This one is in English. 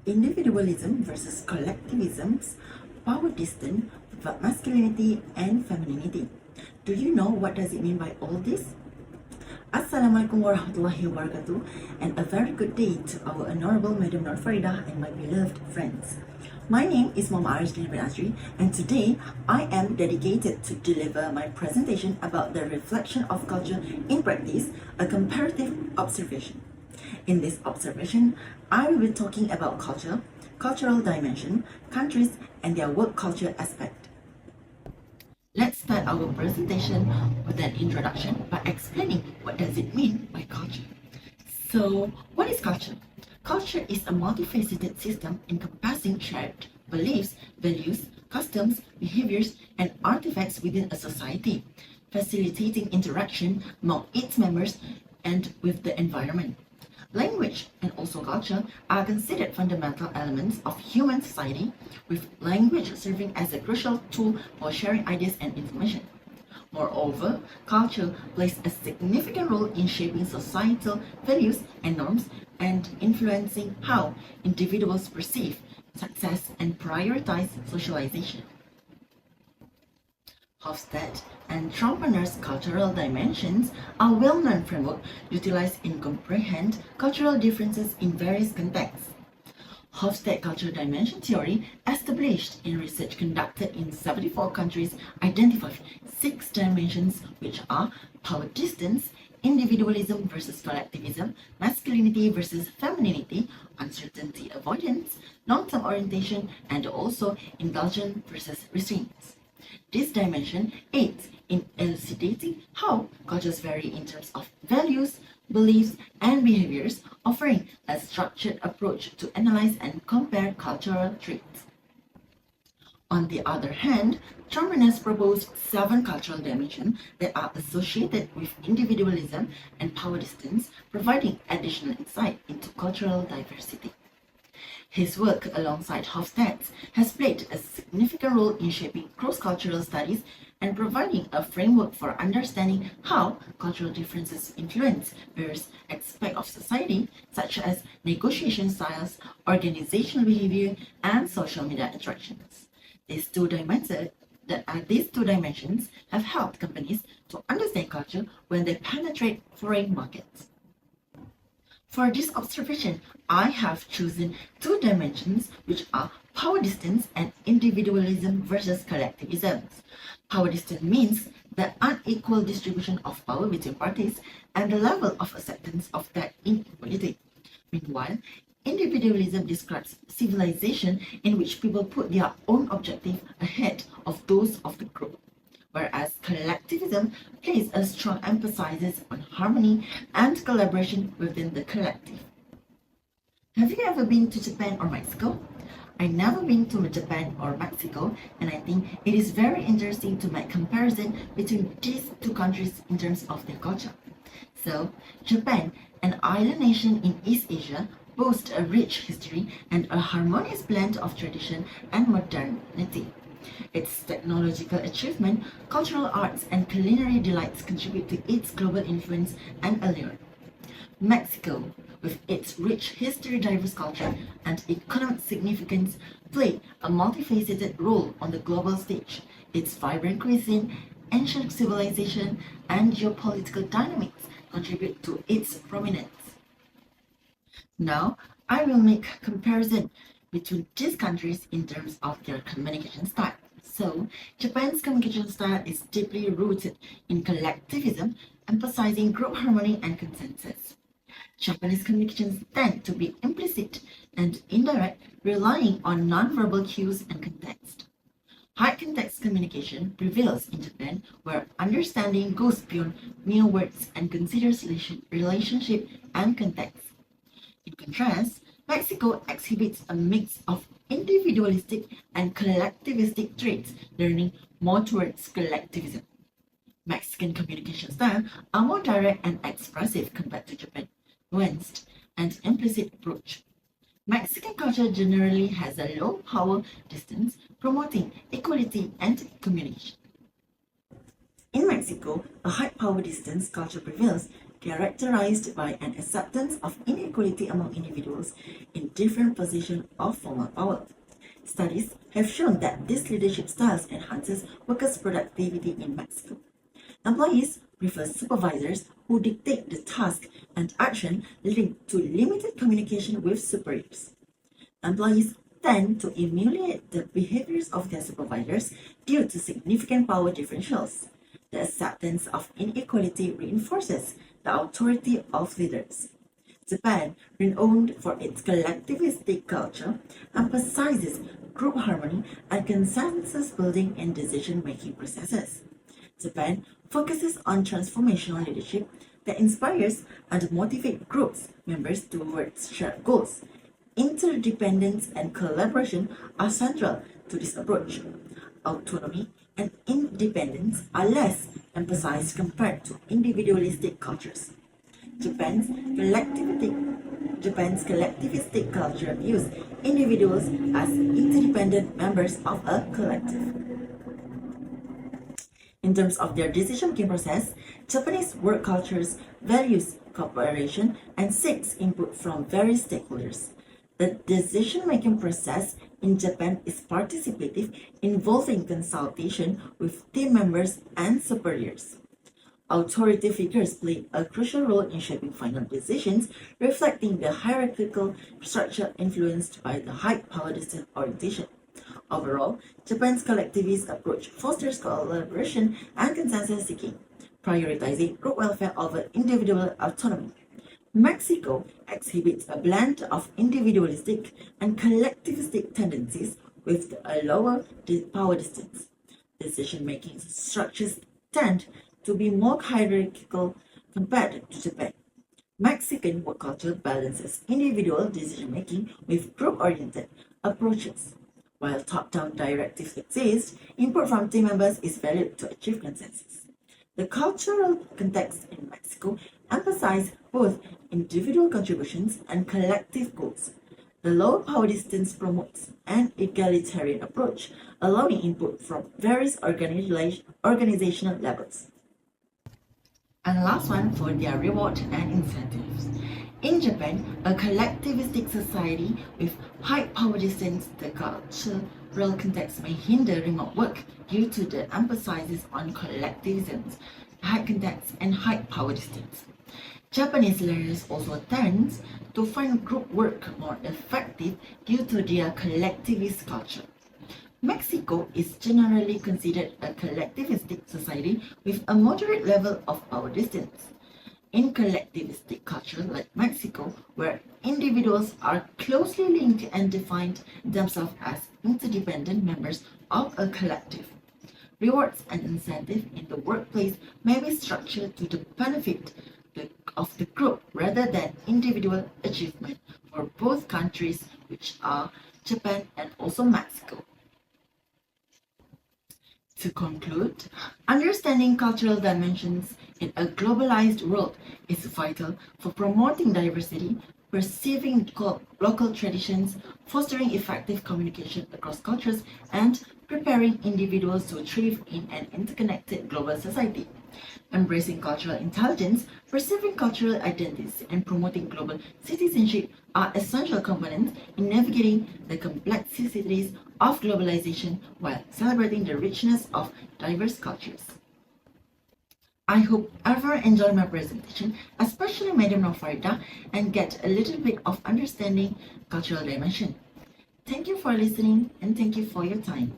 individualism versus collectivisms, power distance, masculinity and femininity. Do you know what does it mean by all this? Assalamualaikum warahmatullahi wabarakatuh, and a very good day to our honorable Madam Nur Farida and my beloved friends. My name is Mom AZRI, and today I am dedicated to deliver my presentation about the reflection of culture in practice, a comparative observation. In this observation, I will be talking about culture, cultural dimension, countries, and their work culture aspect. Let's start our presentation with an introduction by explaining what does it mean by culture. So, what is culture? Culture is a multifaceted system encompassing shared beliefs, values, customs, behaviors, and artifacts within a society, facilitating interaction among its members and with the environment. Language and also culture are considered fundamental elements of human society, with language serving as a crucial tool for sharing ideas and information. Moreover, culture plays a significant role in shaping societal values and norms and influencing how individuals perceive success and prioritize socialization. Hofstede and Trompener's cultural dimensions are well-known framework utilized in comprehend cultural differences in various contexts. Hofstede cultural dimension theory, established in research conducted in 74 countries, identified 6 dimensions, which are power distance, individualism versus collectivism, masculinity versus femininity, uncertainty avoidance, long-term orientation, and also indulgence versus restraints. This dimension aids in elucidating how cultures vary in terms of values, beliefs, and behaviors, offering a structured approach to analyze and compare cultural traits. On the other hand, Trompener has proposed 7 cultural dimensions that are associated with individualism and power distance, providing additional insight into cultural diversity. His work alongside Hofstede's has played a significant role in shaping cross-cultural studies and providing a framework for understanding how cultural differences influence various aspects of society, such as negotiation styles, organizational behavior, and social media interactions. These two dimensions have helped companies to understand culture when they penetrate foreign markets. For this observation, I have chosen 2 dimensions, which are power distance and individualism versus collectivism. Power distance means the unequal distribution of power between parties and the level of acceptance of that inequality. Meanwhile, individualism describes civilization in which people put their own objective ahead of those of the group, whereas collectivism places a strong emphasis on harmony and collaboration within the collective. Have you ever been to Japan or Mexico? I've never been to Japan or Mexico, and I think it is very interesting to make comparison between these 2 countries in terms of their culture. So, Japan, an island nation in East Asia, boasts a rich history and a harmonious blend of tradition and modernity. Its technological achievement, cultural arts, and culinary delights contribute to its global influence and allure. Mexico, with its rich history, diverse culture, and economic significance, play a multifaceted role on the global stage. Its vibrant cuisine, ancient civilization, and geopolitical dynamics contribute to its prominence. Now, I will make comparison between these countries in terms of their communication style. So, Japan's communication style is deeply rooted in collectivism, emphasizing group harmony and consensus. Japanese communications tend to be implicit and indirect, relying on nonverbal cues and context. High context communication prevails in Japan, where understanding goes beyond mere words and considers relationship and context. In contrast, Mexico exhibits a mix of individualistic and collectivistic traits, leaning more towards collectivism. Mexican communication styles are more direct and expressive compared to Japan, nuanced and implicit approach. Mexican culture generally has a low power distance, promoting equality and communication. In Mexico, a high power distance culture prevails, characterized by an acceptance of inequality among individuals in different positions of formal power. Studies have shown that this leadership style enhances workers' productivity in Mexico. Employees prefer supervisors who dictate the task and action, leading to limited communication with superiors. Employees tend to emulate the behaviors of their supervisors due to significant power differentials. The acceptance of inequality reinforces the authority of leaders. Japan, renowned for its collectivistic culture, emphasizes group harmony and consensus building in decision-making processes. Japan focuses on transformational leadership that inspires and motivates groups members towards shared goals. Interdependence and collaboration are central to this approach. Autonomy and independence are less emphasized compared to individualistic cultures. Japan's collectivistic culture views individuals as interdependent members of a collective. In terms of their decision-making process, Japanese work cultures values cooperation and seeks input from various stakeholders. The decision-making process in Japan is participative, involving consultation with team members and superiors. Authority figures play a crucial role in shaping final decisions, reflecting the hierarchical structure influenced by the high power distance orientation. Overall, Japan's collectivist approach fosters collaboration and consensus seeking, prioritizing group welfare over individual autonomy. Mexico exhibits a blend of individualistic and collectivistic tendencies with a lower power distance. Decision-making structures tend to be more hierarchical compared to Japan. Mexican work culture balances individual decision-making with group-oriented approaches. While top-down directives exist, input from team members is valued to achieve consensus. The cultural context in Mexico emphasizes both individual contributions and collective goals. The lower power distance promotes an egalitarian approach, allowing input from various organizational levels. And last one for their reward and incentives. In Japan, a collectivistic society with high power distance, the cultural context may hinder remote work due to the emphasis on collectivism, high context, and high power distance. Japanese learners also tend to find group work more effective due to their collectivist culture. Mexico is generally considered a collectivistic society with a moderate level of power distance. In collectivistic culture like Mexico, where individuals are closely linked and define themselves as interdependent members of a collective, rewards and incentives in the workplace may be structured to the benefit of the group rather than individual achievement for both countries, which are Japan and also Mexico. To conclude, understanding cultural dimensions in a globalized world is vital for promoting diversity, perceiving local traditions, fostering effective communication across cultures, and preparing individuals to thrive in an interconnected global society. Embracing cultural intelligence, perceiving cultural identities, and promoting global citizenship are essential components in navigating the complexities of globalization while celebrating the richness of diverse cultures. I hope everyone enjoyed my presentation, especially Madam Nofarida, and get a little bit of understanding cultural dimension. Thank you for listening and thank you for your time.